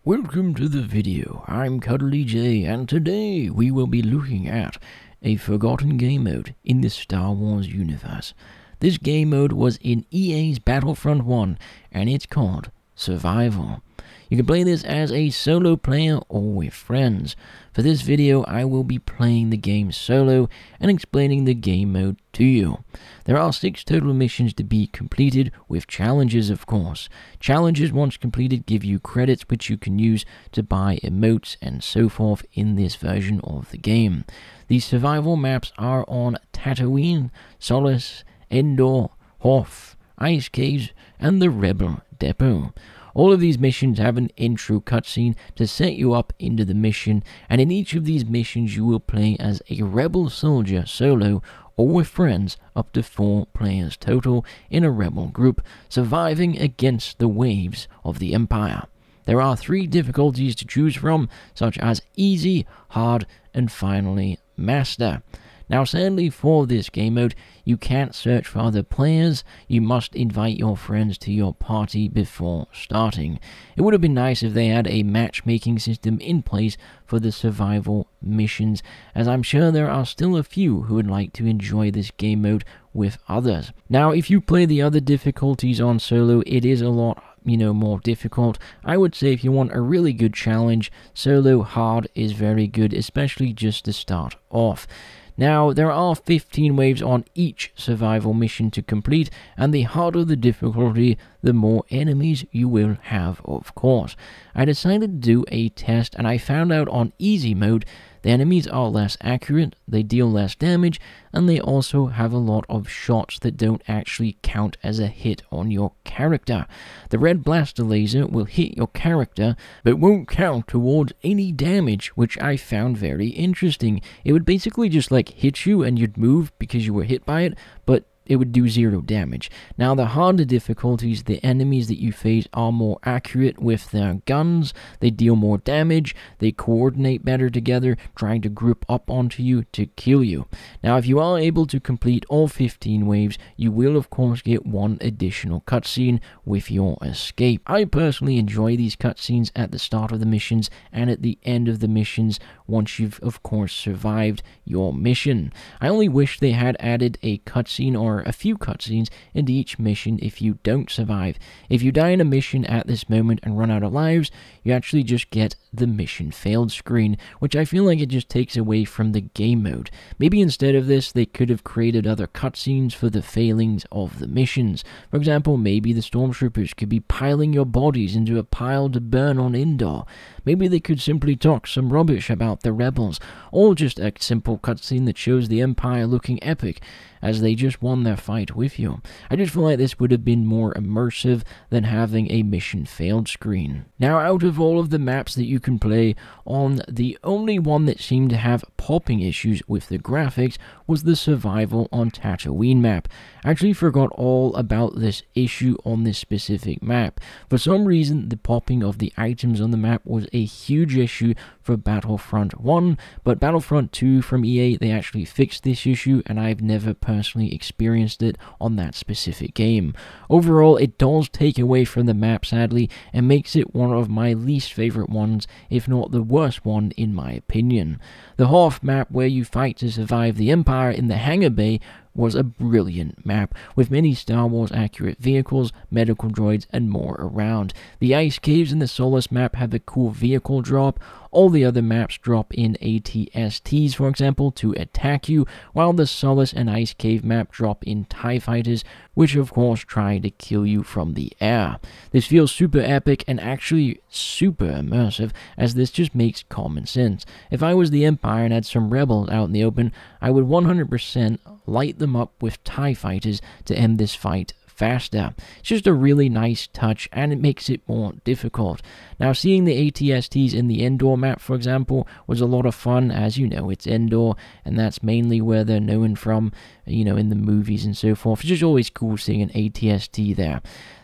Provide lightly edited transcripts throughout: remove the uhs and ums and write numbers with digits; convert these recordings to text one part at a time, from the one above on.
Welcome to the video. I'm CuddlyJay, and today we will be looking at a forgotten game mode in the Star Wars universe. This game mode was in EA's Battlefront 1, and it's called Survival. You can play this as a solo player or with friends. For this video, I will be playing the game solo and explaining the game mode to you. There are 6 total missions to be completed, with challenges of course. Challenges once completed give you credits which you can use to buy emotes and so forth in this version of the game. These survival maps are on Tatooine, Solace, Endor, Hoth, Ice Caves, and the Rebel Depot. All of these missions have an intro cutscene to set you up into the mission, and in each of these missions you will play as a rebel soldier solo or with friends, up to 4 players total in a rebel group, surviving against the waves of the Empire. There are 3 difficulties to choose from, such as easy, hard, and finally master. Now sadly for this game mode, you can't search for other players. You must invite your friends to your party before starting. It would have been nice if they had a matchmaking system in place for the survival missions, as I'm sure there are still a few who would like to enjoy this game mode with others. Now if you play the other difficulties on solo, it is a lot more difficult. I would say if you want a really good challenge, solo hard is very good, especially just to start off. Now, there are 15 waves on each survival mission to complete, and the harder the difficulty, the more enemies you will have, of course. I decided to do a test, and I found out on easy mode, the enemies are less accurate, they deal less damage, and they also have a lot of shots that don't actually count as a hit on your character. The red blaster laser will hit your character, but won't count towards any damage, which I found very interesting. It would basically just hit you and you'd move because you were hit by it, but it would do 0 damage. Now the harder difficulties, the enemies that you face are more accurate with their guns, they deal more damage, they coordinate better together, trying to group up onto you to kill you. Now if you are able to complete all 15 waves, you will of course get 1 additional cutscene with your escape. I personally enjoy these cutscenes at the start of the missions and at the end of the missions once you've of course survived your mission. I only wish they had added a cutscene or a few cutscenes into each mission if you don't survive. If you die in a mission at this moment and run out of lives, you actually just get the mission failed screen, which I feel like it just takes away from the game mode. Maybe instead of this, they could have created other cutscenes for the failings of the missions. For example, maybe the stormtroopers could be piling your bodies into a pile to burn on Endor. Maybe they could simply talk some rubbish about the rebels, or just a simple cutscene that shows the Empire looking epic as they just won their fight with you. I just feel like this would have been more immersive than having a mission failed screen. Now out of all of the maps that you can play on, the only one that seemed to have popping issues with the graphics was the Survival on Tatooine map. I actually forgot all about this issue on this specific map. For some reason, the popping of the items on the map was a huge issue for Battlefront 1, but Battlefront 2 from EA, they actually fixed this issue, and I've never personally experienced it on that specific game. Overall, it does take away from the map, sadly, and makes it one of my least favorite ones, if not the worst one in my opinion. The Hoth map, where you fight to survive the Empire in the hangar bay, was a brilliant map, with many Star Wars accurate vehicles, medical droids, and more around. The Ice Caves in the Solace map have a cool vehicle drop. All the other maps drop in AT-STs, for example, to attack you, while the Solace and Ice Cave map drop in TIE fighters, which of course try to kill you from the air. This feels super epic and actually super immersive, as this just makes common sense. If I was the Empire and had some rebels out in the open, I would 100% light them up with TIE fighters to end this fight faster. It's just a really nice touch, and it makes it more difficult. Now, seeing the AT-STs in the Endor map, for example, was a lot of fun. As you know, it's Endor, and that's mainly where they're known from, in the movies and so forth. It's just always cool seeing an AT-ST there.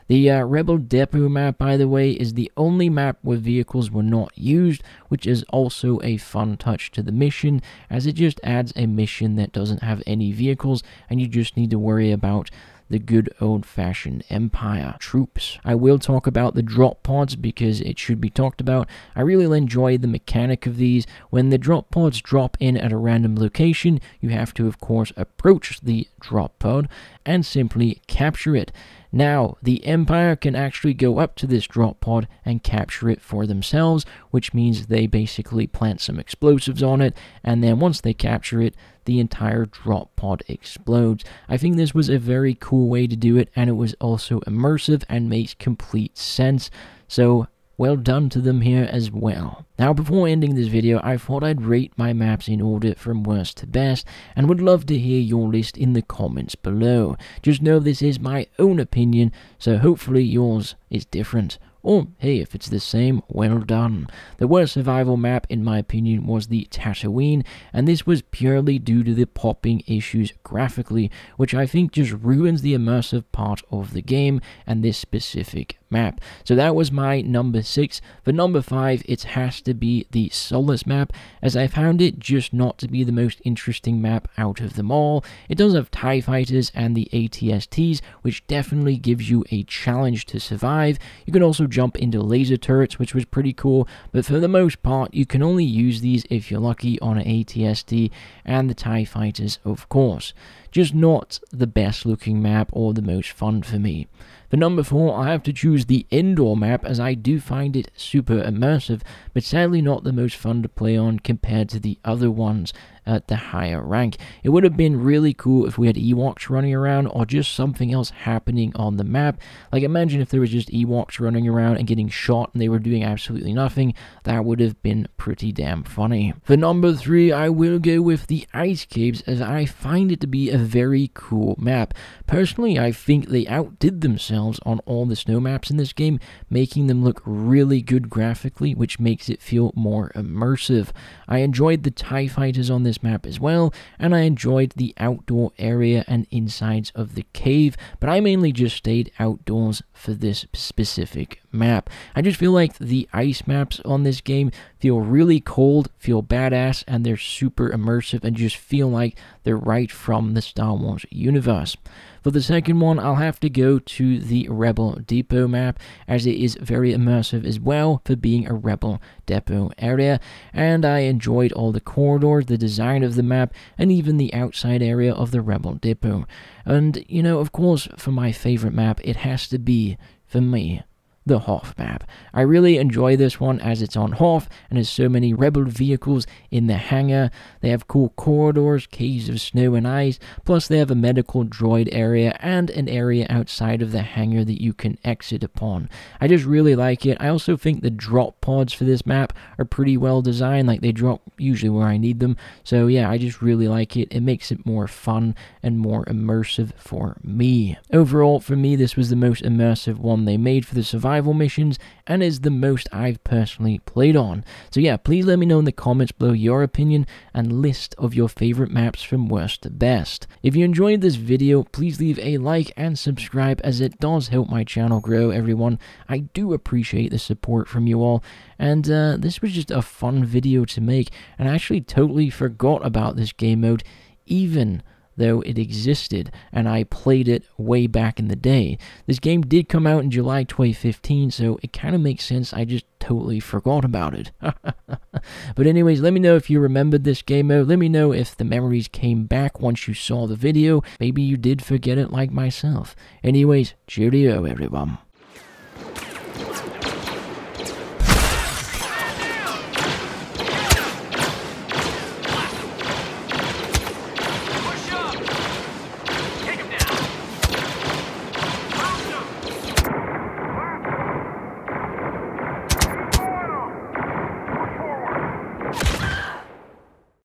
The Rebel Depot map, by the way, is the only map where vehicles were not used, which is also a fun touch to the mission, as it just adds a mission that doesn't have any vehicles, and you just need to worry about the good old-fashioned Empire troops. I will talk about the drop pods because it should be talked about. I really enjoy the mechanic of these. When the drop pods drop in at a random location, you have to, of course, approach the drop pod and simply capture it. Now, the Empire can actually go up to this drop pod and capture it for themselves, which means they basically plant some explosives on it, and then once they capture it, the entire drop pod explodes. I think this was a very cool way to do it, and it was also immersive and makes complete sense. So, well done to them here as well. Now, before ending this video, I thought I'd rate my maps in order from worst to best, and would love to hear your list in the comments below. Just know this is my own opinion, so hopefully yours is different. Or, hey, if it's the same, well done. The worst survival map, in my opinion, was the Tatooine, and this was purely due to the popping issues graphically, which I think just ruins the immersive part of the game and this specific map. So that was my number 6. For number 5, it has to be the Solace map, as I found it just not to be the most interesting map out of them all. It does have TIE fighters and the ATSTs, which definitely gives you a challenge to survive. You can also jump into laser turrets, which was pretty cool, but for the most part, you can only use these if you're lucky on an ATST and the TIE fighters, of course. Just not the best looking map or the most fun for me. For number 4, I have to choose the Endor map, as I do find it super immersive, but sadly not the most fun to play on compared to the other ones at the higher rank. It would have been really cool if we had Ewoks running around or just something else happening on the map. Like, imagine if there was just Ewoks running around and getting shot and they were doing absolutely nothing. That would have been pretty damn funny. For number 3, I will go with the Ice Caves, as I find it to be a very cool map. Personally, I think they outdid themselves on all the snow maps in this game, making them look really good graphically, which makes it feel more immersive. I enjoyed the TIE fighters on this map as well, and I enjoyed the outdoor area and insides of the cave, but I mainly just stayed outdoors for this specific map. I just feel like the ice maps on this game feel really cold, feel badass, and they're super immersive and just feel like they're right from the Star Wars universe. For the second one, I'll have to go to the Rebel Depot map, as it is very immersive as well for being a Rebel Depot area, and I enjoyed all the corridors, the design of the map, and even the outside area of the Rebel Depot. And, you know, of course, for my favorite map, it has to be, for me, the Hoth map. I really enjoy this one as it's on Hoth and has so many rebel vehicles in the hangar. They have cool corridors, caves of snow and ice, plus they have a medical droid area and an area outside of the hangar that you can exit upon. I just really like it. I also think the drop pods for this map are pretty well designed, like they drop usually where I need them. So yeah, I just really like it. It makes it more fun and more immersive for me. Overall, for me, this was the most immersive one they made for the survival missions, and is the most I've personally played on. So yeah, please let me know in the comments below your opinion and list of your favorite maps from worst to best. If you enjoyed this video, please leave a like and subscribe, as it does help my channel grow, everyone. I do appreciate the support from you all, and this was just a fun video to make, and I actually totally forgot about this game mode, even though it existed, and I played it way back in the day. This game did come out in July 2015, so it kind of makes sense I just totally forgot about it. But anyways, let me know if you remembered this game mode. Let me know if the memories came back once you saw the video. Maybe you did forget it like myself. Anyways, cheerio everyone.